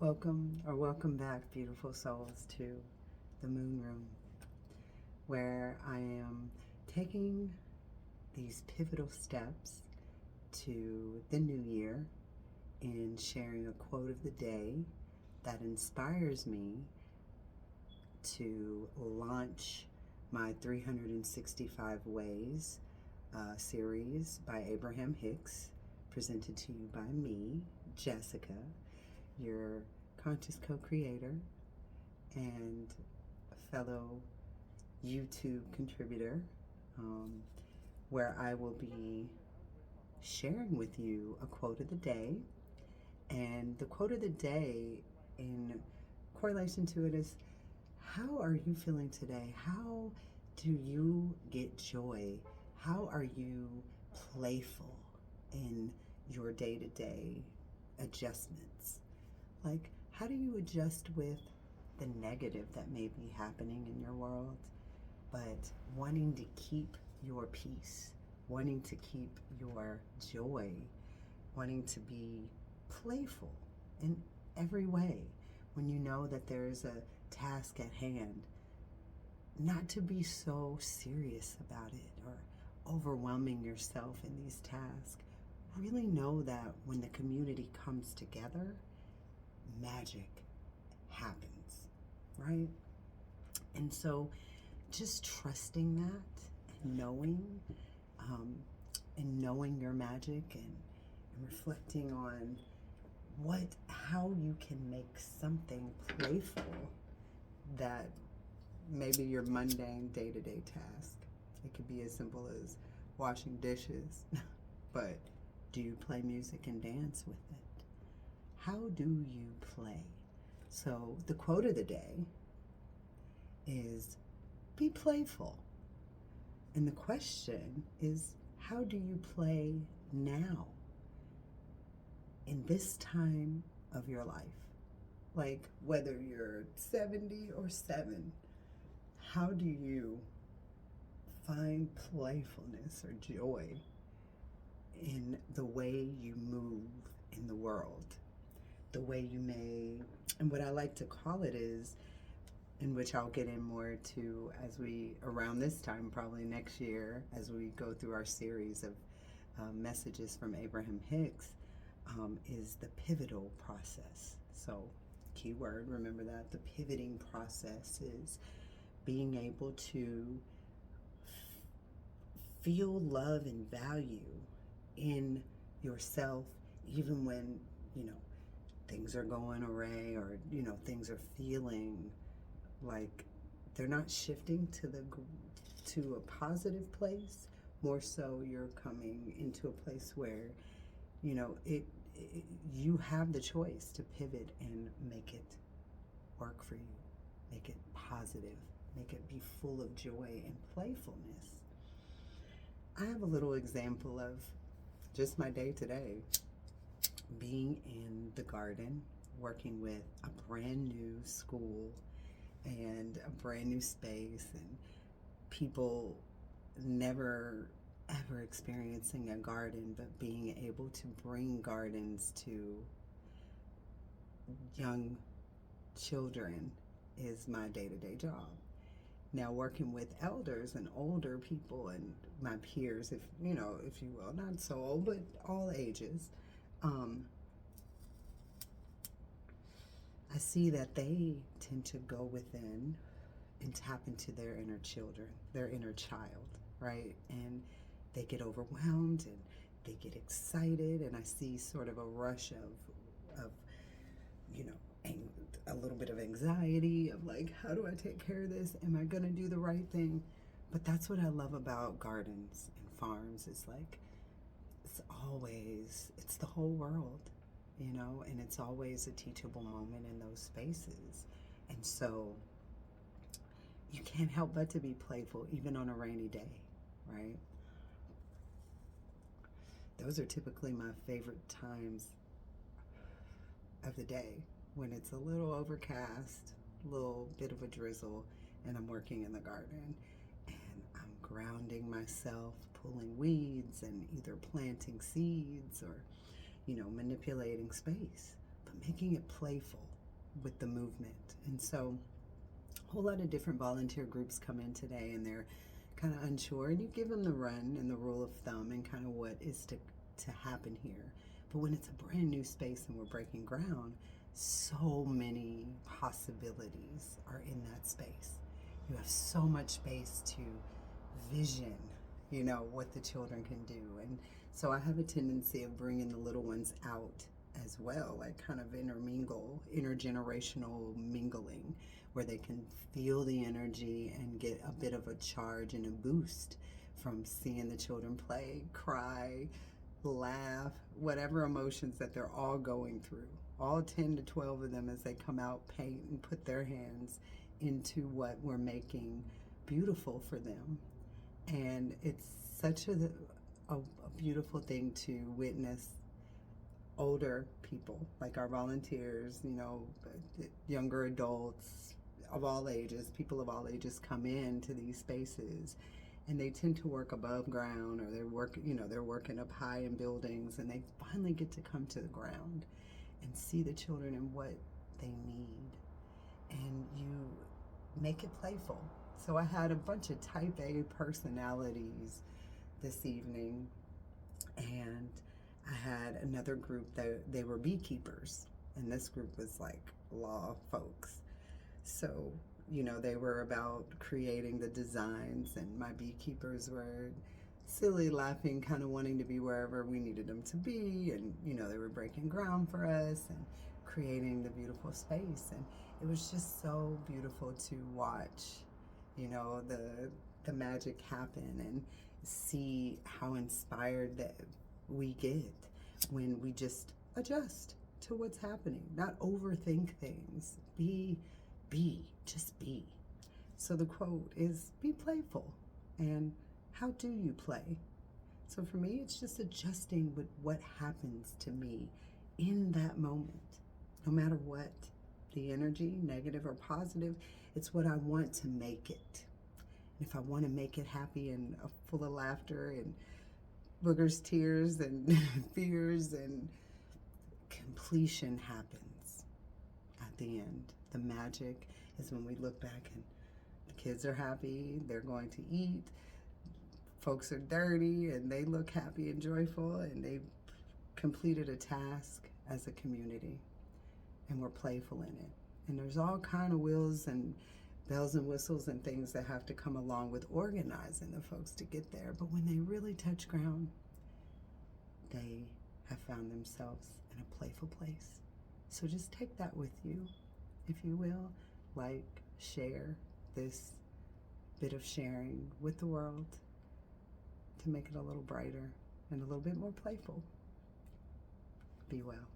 Welcome back, beautiful souls, to the Moon Room, where I am taking these pivotal steps to the new year in sharing a quote of the day that inspires me to launch my 365 Ways series by Abraham Hicks, presented to you by me, Jessica, your conscious co-creator and fellow YouTube contributor, where I will be sharing with you a quote of the day. And the quote of the day, in correlation to it, is: how are you feeling today? How do you get joy? How are you playful in your day-to-day adjustments? Like, how do you adjust with the negative that may be happening in your world, but wanting to keep your peace, wanting to keep your joy, wanting to be playful in every way when you know that there's a task at hand, not to be so serious about it or overwhelming yourself in these tasks. Really know that when the community comes together, magic happens, right? And so just trusting that um, and knowing your magic, and reflecting on how you can make something playful that maybe your mundane day-to-day task. It could be as simple as washing dishes, but do you play music and dance with it? How do you play? So the quote of the day is, be playful. And the question is, how do you play now, in this time of your life? Like, whether you're 70 or 7, how do you find playfulness or joy in the way you move in the world? The way you may, and what I like to call it is, in which I'll get in more to as we, around this time, probably next year, as we go through our series of messages from Abraham Hicks, is the pivotal process. So, key word, remember that. The pivoting process is being able to feel love and value in yourself, even when, things are going array, or, things are feeling like they're not shifting to a positive place. More so, you're coming into a place where, you have the choice to pivot and make it work for you, make it positive, make it be full of joy and playfulness. I have a little example of just my day today, being in the garden, working with a brand new school and a brand new space, and people never ever experiencing a garden, but being able to bring gardens to young children is my day-to-day job. Now, working with elders and older people and my peers, if you will, not so old, but all ages, I see that they tend to go within and tap into their inner children, their inner child, right? And they get overwhelmed and they get excited, and I see sort of a rush of a little bit of anxiety of like, how do I take care of this? Am I gonna do the right thing? But that's what I love about gardens and farms. It's like, it's the whole world, and it's always a teachable moment in those spaces. And so you can't help but to be playful, even on a rainy day, right? Those are typically my favorite times of the day, when it's a little overcast, a little bit of a drizzle, and I'm working in the garden, and I'm grounding myself, pulling weeds, and either planting seeds or, manipulating space. but making it playful with the movement. And so a whole lot of different volunteer groups come in today, and they're kind of unsure, and you give them the run and the rule of thumb and kind of what is to happen here. But when it's a brand new space and we're breaking ground, so many possibilities are in that space. You have so much space to vision, what the children can do. And so I have a tendency of bringing the little ones out as well, like kind of intergenerational mingling, where they can feel the energy and get a bit of a charge and a boost from seeing the children play, cry, laugh, whatever emotions that they're all going through. All 10 to 12 of them, as they come out, paint and put their hands into what we're making beautiful for them. And it's such a beautiful thing to witness older people, like our volunteers, younger adults of all ages, people of all ages come into these spaces, and they tend to work above ground, or they're working up high in buildings, and they finally get to come to the ground and see the children and what they need. And you make it playful. So I had a bunch of type A personalities this evening, and I had another group that they were beekeepers, and this group was like law folks. So, they were about creating the designs, and my beekeepers were silly, laughing, kind of wanting to be wherever we needed them to be, and they were breaking ground for us and creating the beautiful space. And it was just so beautiful to watch, the magic happen, and see how inspired that we get when we just adjust to what's happening, not overthink things. Just be. So the quote is, be playful. And how do you play? So for me, it's just adjusting with what happens to me in that moment. No matter what the energy, negative or positive, it's what I want to make it. And if I want to make it happy and full of laughter and boogers, tears, and fears, and completion happens at the end. The magic is when we look back and the kids are happy, they're going to eat, folks are dirty, and they look happy and joyful, and they've completed a task as a community, and we're playful in it. And there's all kind of wheels and bells and whistles and things that have to come along with organizing the folks to get there. But when they really touch ground, they have found themselves in a playful place. So just take that with you, if you will. Like, share this bit of sharing with the world to make it a little brighter and a little bit more playful. Be well.